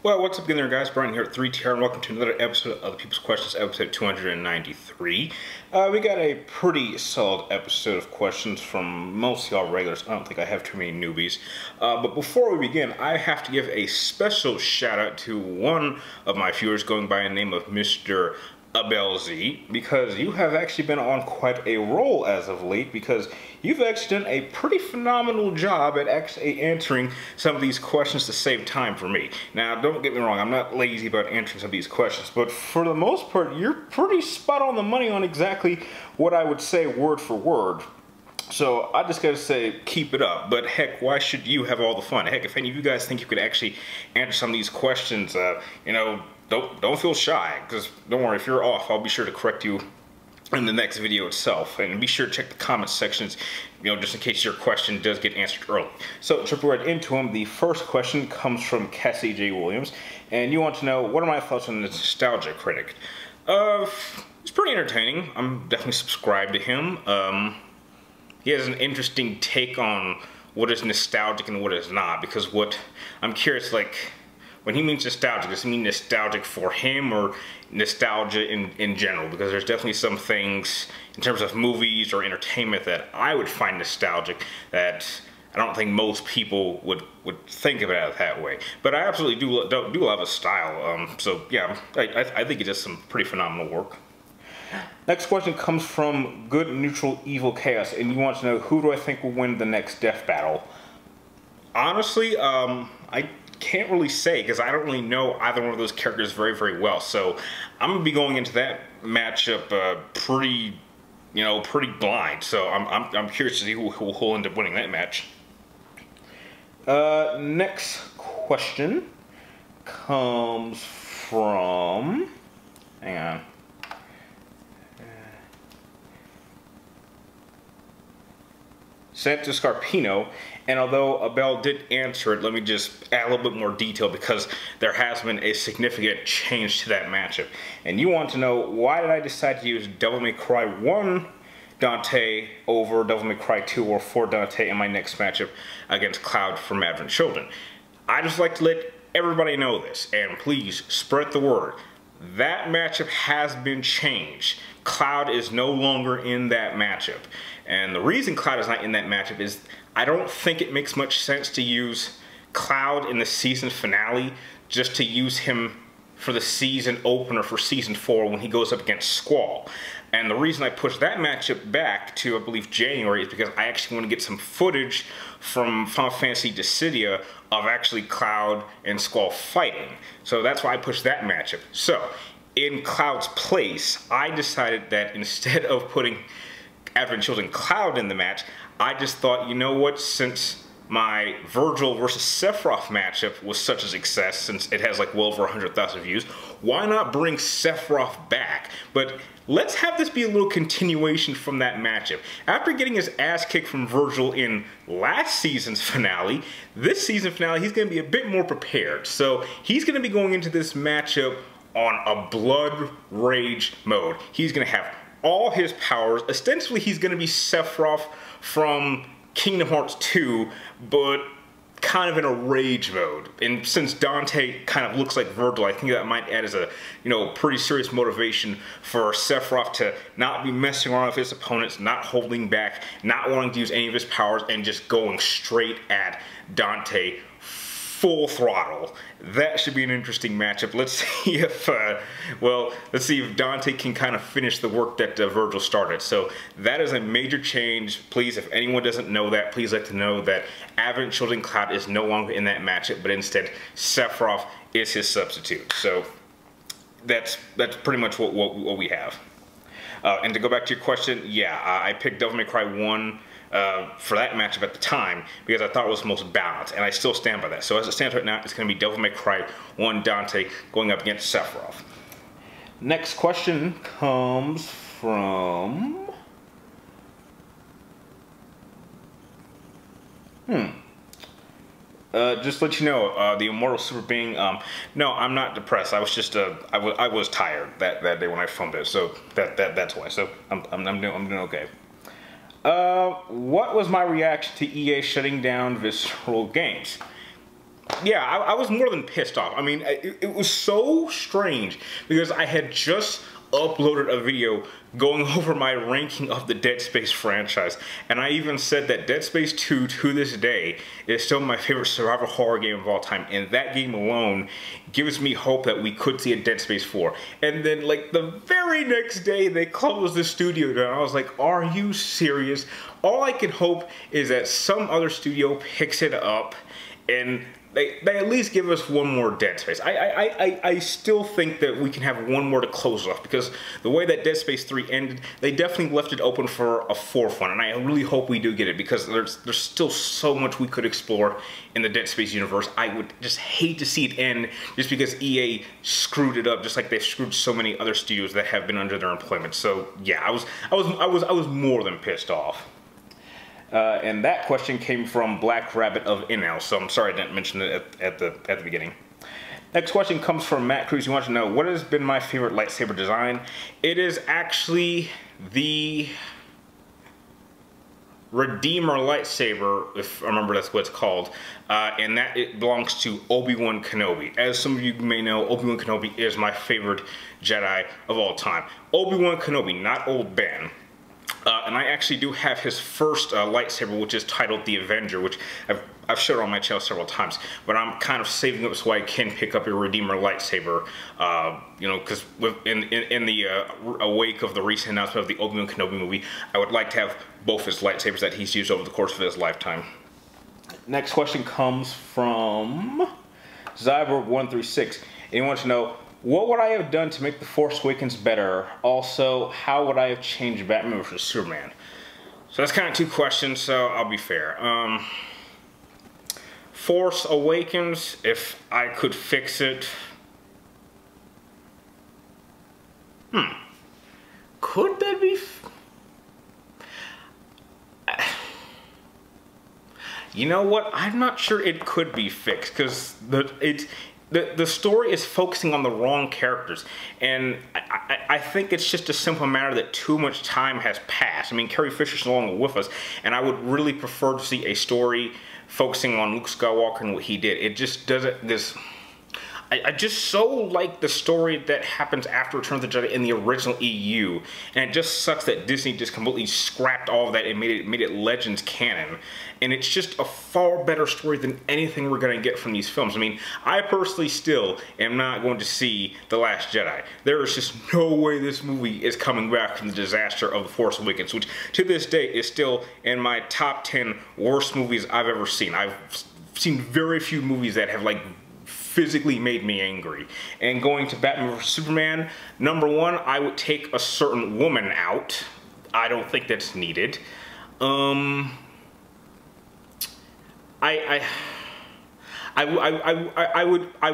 Well, what's up again there, guys? Brian here at 3TR, and welcome to another episode of the People's Questions, episode 293. We got a pretty solid episode of questions from most of y'all regulars. I don't think I have too many newbies. But before we begin, I have to give a special shout out to one of my viewers going by the name of Mr. Abel Z, because you have actually been on quite a roll as of late, because you've actually done a pretty phenomenal job at actually answering some of these questions to save time for me. Now, don't get me wrong, I'm not lazy about answering some of these questions, but for the most part, you're pretty spot on the money on exactly what I would say word for word. So I just gotta say, keep it up. But heck, why should you have all the fun? Heck, if any of you guys think you could actually answer some of these questions, don't feel shy, because don't worry, if you're off, I'll be sure to correct you in the next video itself. And be sure to check the comment sections, just in case your question does get answered early. So jumping right into them, the first question comes from Cassie J. Williams, and you want to know, what are my thoughts on the Nostalgia Critic? It's pretty entertaining. I'm definitely subscribed to him. He has an interesting take on what is nostalgic and what is not, because what I'm curious, like, when he means nostalgic, does he mean nostalgic for him or nostalgia in general? Because there's definitely some things in terms of movies or entertainment that I would find nostalgic that I don't think most people would think about it that way. But I absolutely do love his style. So yeah, I think he does some pretty phenomenal work. Next question comes from Good Neutral Evil Chaos, and you want to know, who do I think will win the next death battle? Honestly, I can't really say, because I don't really know either one of those characters very, very well. So I'm gonna be going into that matchup pretty blind. So I'm curious to see who will end up winning that match. Next question comes from, hang on. Sent to Scarpino, and although Abel did answer it, let me just add a little bit more detail, because there has been a significant change to that matchup. And you want to know, why did I decide to use Devil May Cry 1 Dante over Devil May Cry 2 or 4 Dante in my next matchup against Cloud from Advent Children? I just like to let everybody know this, and please spread the word. That matchup has been changed. Cloud is no longer in that matchup. And the reason Cloud is not in that matchup is I don't think it makes much sense to use Cloud in the season finale just to use him for the season opener for season 4 when he goes up against Squall. And the reason I pushed that matchup back to, I believe, January is because I actually want to get some footage from Final Fantasy Dissidia of actually Cloud and Squall fighting. So that's why I pushed that matchup. So in Cloud's place, I decided that instead of putting Advent Children Cloud in the match, I just thought, you know what, since my Virgil versus Sephiroth matchup was such a success, since it has like well over 100,000 views, why not bring Sephiroth back? But let's have this be a little continuation from that matchup. After getting his ass kicked from Virgil in last season's finale, this season finale, he's going to be a bit more prepared. So he's going to be going into this matchup on a blood rage mode. He's going to have all his powers. Ostensibly, he's going to be Sephiroth from Kingdom Hearts 2, but kind of in a rage mode. And since Dante kind of looks like Virgil, I think that might add as a, pretty serious motivation for Sephiroth to not be messing around with his opponents, not holding back, not wanting to use any of his powers, and just going straight at Dante full throttle. That should be an interesting matchup. Let's see if, let's see if Dante can kind of finish the work that Virgil started. So that is a major change. Please, if anyone doesn't know that, please let them know that Advent Children Cloud is no longer in that matchup, but instead Sephiroth is his substitute. So that's pretty much what we have. And to go back to your question, yeah, I picked Devil May Cry 1 for that matchup at the time because I thought it was the most balanced, and I still stand by that. So as it stands right now, it's going to be Devil May Cry 1 Dante going up against Sephiroth. Next question comes from... just to let you know, the Immortal Super Being, no, I'm not depressed. I was just, I was tired that day when I filmed it, so that's why. So I'm doing okay. What was my reaction to EA shutting down Visceral Games? yeah, I was more than pissed off. I mean, it was so strange because I had just uploaded a video going over my ranking of the Dead Space franchise, and I even said that Dead Space 2 to this day is still my favorite survival horror game of all time, and that game alone gives me hope that we could see a Dead Space 4. And then like the very next day they closed the studio down. I was like, are you serious? All I can hope is that some other studio picks it up and they at least give us one more Dead Space. I still think that we can have one more to close off, because the way that Dead Space 3 ended, they definitely left it open for a fourth one, and I really hope we do get it, because there's still so much we could explore in the Dead Space universe. I would just hate to see it end just because EA screwed it up, just like they've screwed so many other studios that have been under their employment. So yeah, I was more than pissed off. And that question came from Black Rabbit of NL, so I'm sorry I didn't mention it at the beginning. Next question comes from Matt Cruz. He wants to know, what has been my favorite lightsaber design? It is actually the Redeemer lightsaber, if I remember that's what it's called, and that it belongs to Obi-Wan Kenobi. As some of you may know, Obi-Wan Kenobi is my favorite Jedi of all time. Obi-Wan Kenobi, not Old Ben. And I actually do have his first lightsaber, which is titled the Avenger, which I've showed on my channel several times. But I'm kind of saving up so I can pick up a Redeemer lightsaber, you know, because in the wake of the recent announcement of the Obi-Wan Kenobi movie, I would like to have both his lightsabers that he's used over the course of his lifetime. Next question comes from Zyborg136, and he wants to know, what would I have done to make The Force Awakens better? Also, how would I have changed Batman vs. Superman? So that's kind of two questions, so I'll be fair. Force Awakens, if I could fix it... Could that be... You know what? I'm not sure it could be fixed, because the story is focusing on the wrong characters, and I think it's just a simple matter that too much time has passed. I mean, Carrie Fisher's no longer with us, and I would really prefer to see a story focusing on Luke Skywalker and what he did. It just doesn't... I just so like the story that happens after Return of the Jedi in the original EU, and it just sucks that Disney just completely scrapped all of that and made it Legends canon. And it's just a far better story than anything we're going to get from these films. I mean, I personally still am not going to see The Last Jedi. There is just no way this movie is coming back from the disaster of The Force Awakens, which to this day is still in my top 10 worst movies I've ever seen. I've seen very few movies that have like physically made me angry. And going to Batman vs. Superman, number one, I would take a certain woman out. I don't think that's needed. I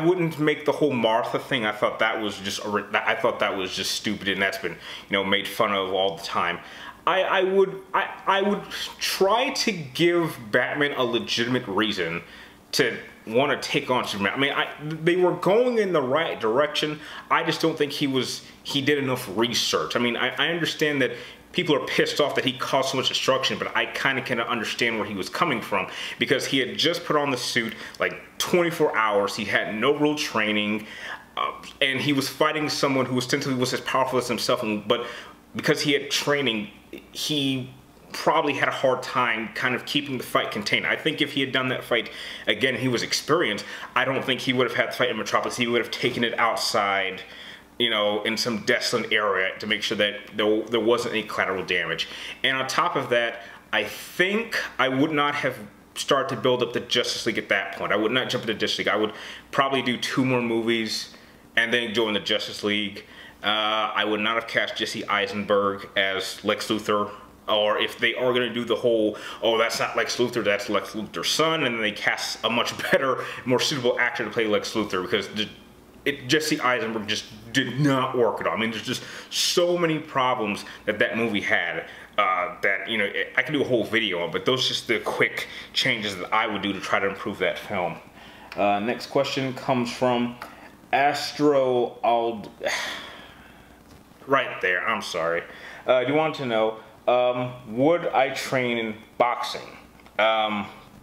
wouldn't make the whole Martha thing. I thought that was just stupid, and that's been, you know, made fun of all the time. I would try to give Batman a legitimate reason to want to take on Superman. I mean, they were going in the right direction. I just don't think he did enough research. I mean, I understand that people are pissed off that he caused so much destruction, but I kind of understand where he was coming from, because he had just put on the suit like 24 hours. He had no real training, and he was fighting someone who ostensibly was as powerful as himself, but because he had training, he probably had a hard time kind of keeping the fight contained. I think if he had done that fight again, he was experienced, I don't think he would have had the fight in Metropolis. He would have taken it outside, you know, in some desolate area to make sure that there wasn't any collateral damage. And on top of that, I think I would not have started to build up the Justice League at that point. I would not jump into Justice League. I would probably do 2 more movies and then join the Justice League. I would not have cast Jesse Eisenberg as Lex Luthor. Or if they are going to do the whole, oh, that's not Lex Luthor, that's Lex Luthor's son, and then they cast a much better, more suitable actor to play Lex Luthor, because Jesse Eisenberg just did not work at all. I mean, there's just so many problems that movie had that, you know, I could do a whole video on, but those are just the quick changes that I would do to try to improve that film. Next question comes from Astro Ald... Right there, I'm sorry. Do you want to know, would I train in boxing?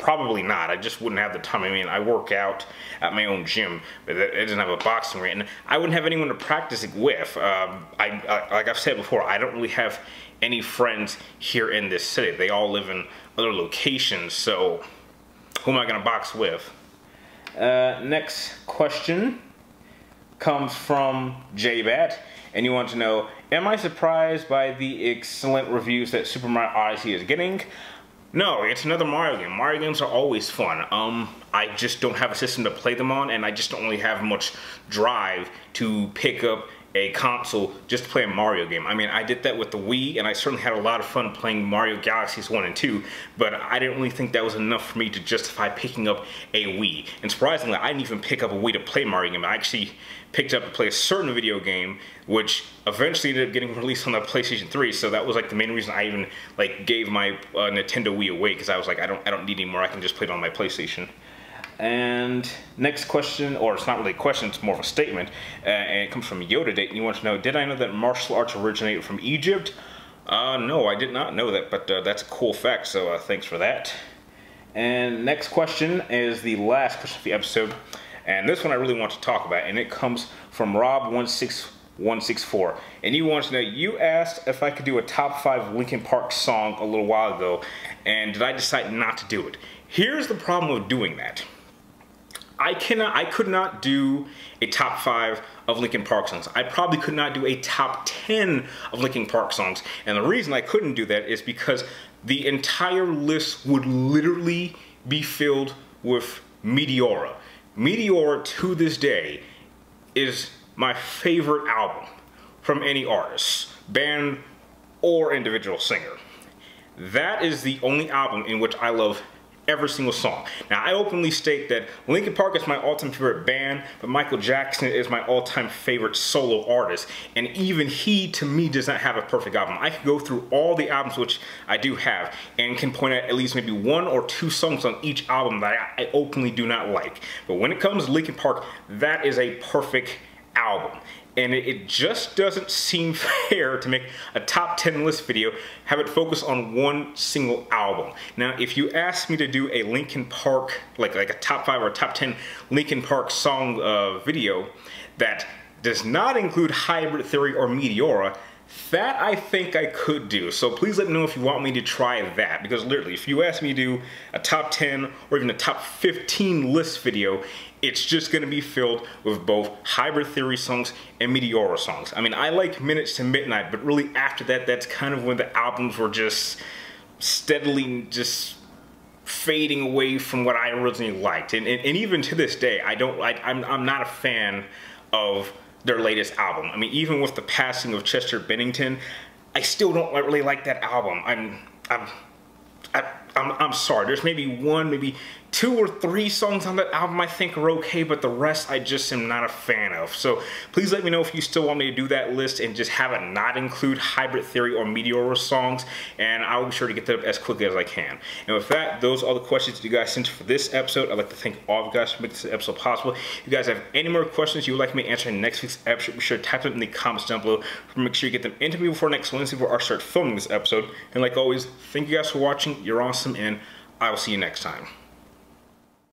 Probably not. I just wouldn't have the time. I mean, I work out at my own gym, but it doesn't have a boxing ring, and I wouldn't have anyone to practice it with. Like I've said before, I don't really have any friends here in this city. They all live in other locations, so who am I gonna box with? Next question comes from J-Bat, and you want to know, am I surprised by the excellent reviews that Super Mario Odyssey is getting? No, it's another Mario game. Mario games are always fun. I just don't have a system to play them on, and I just don't really have much drive to pick up a console just to play a Mario game. I mean, I did that with the Wii, and I certainly had a lot of fun playing Mario Galaxies 1 and 2, but I didn't really think that was enough for me to justify picking up a Wii. And surprisingly, I didn't even pick up a Wii to play Mario game. I actually picked up to play a certain video game, which eventually ended up getting released on the PlayStation 3, so that was like the main reason I even like gave my Nintendo Wii away, because I was like, I don't need any more, I can just play it on my PlayStation. And next question, or it's not really a question, it's more of a statement, and it comes from Yoda Date, and you want to know, did I know that martial arts originated from Egypt? No, I did not know that, but that's a cool fact, so thanks for that. And next question is the last question of the episode, and this one I really want to talk about, and it comes from Rob16164, and you want to know, you asked if I could do a top 5 Linkin Park song a little while ago, and did I decide not to do it? Here's the problem with doing that. I could not do a top 5 of Linkin Park songs. I probably could not do a top 10 of Linkin Park songs. And the reason I couldn't do that is because the entire list would literally be filled with Meteora. Meteora, to this day, is my favorite album from any artist, band, or individual singer. That is the only album in which I love every single song. Now, I openly state that Linkin Park is my all-time favorite band, but Michael Jackson is my all-time favorite solo artist, and even he, to me, does not have a perfect album. I could go through all the albums, which I do have, and can point out at least maybe 1 or 2 songs on each album that I openly do not like. But when it comes to Linkin Park, that is a perfect album. And it just doesn't seem fair to make a top 10 list video, have it focus on one single album. Now, if you ask me to do a Linkin Park, like a top 5 or top 10 Linkin Park song video that does not include Hybrid Theory or Meteora, that I think I could do. So please let me know if you want me to try that, because literally, if you ask me to do a top 10 or even a top 15 list video, it's just going to be filled with both Hybrid Theory songs and Meteora songs. I mean, I like Minutes to Midnight, but really after that, that's kind of when the albums were just steadily just fading away from what I originally liked. And even to this day, I'm not a fan of their latest album. I mean, even with the passing of Chester Bennington, I still don't really like that album. I'm sorry. There's maybe 1, maybe 2 or 3 songs on that album I think are okay, but the rest I just am not a fan of. So please let me know if you still want me to do that list and just have it not include Hybrid Theory or Meteora songs, and I'll be sure to get that up as quickly as I can. And with that, those are all the questions that you guys sent for this episode. I'd like to thank all of you guys for making this episode possible. If you guys have any more questions you would like me to answer in next week's episode, be sure to type them in the comments down below. Make sure you get them into me before next Wednesday before I start filming this episode. And like always, thank you guys for watching. You're awesome, and I will see you next time.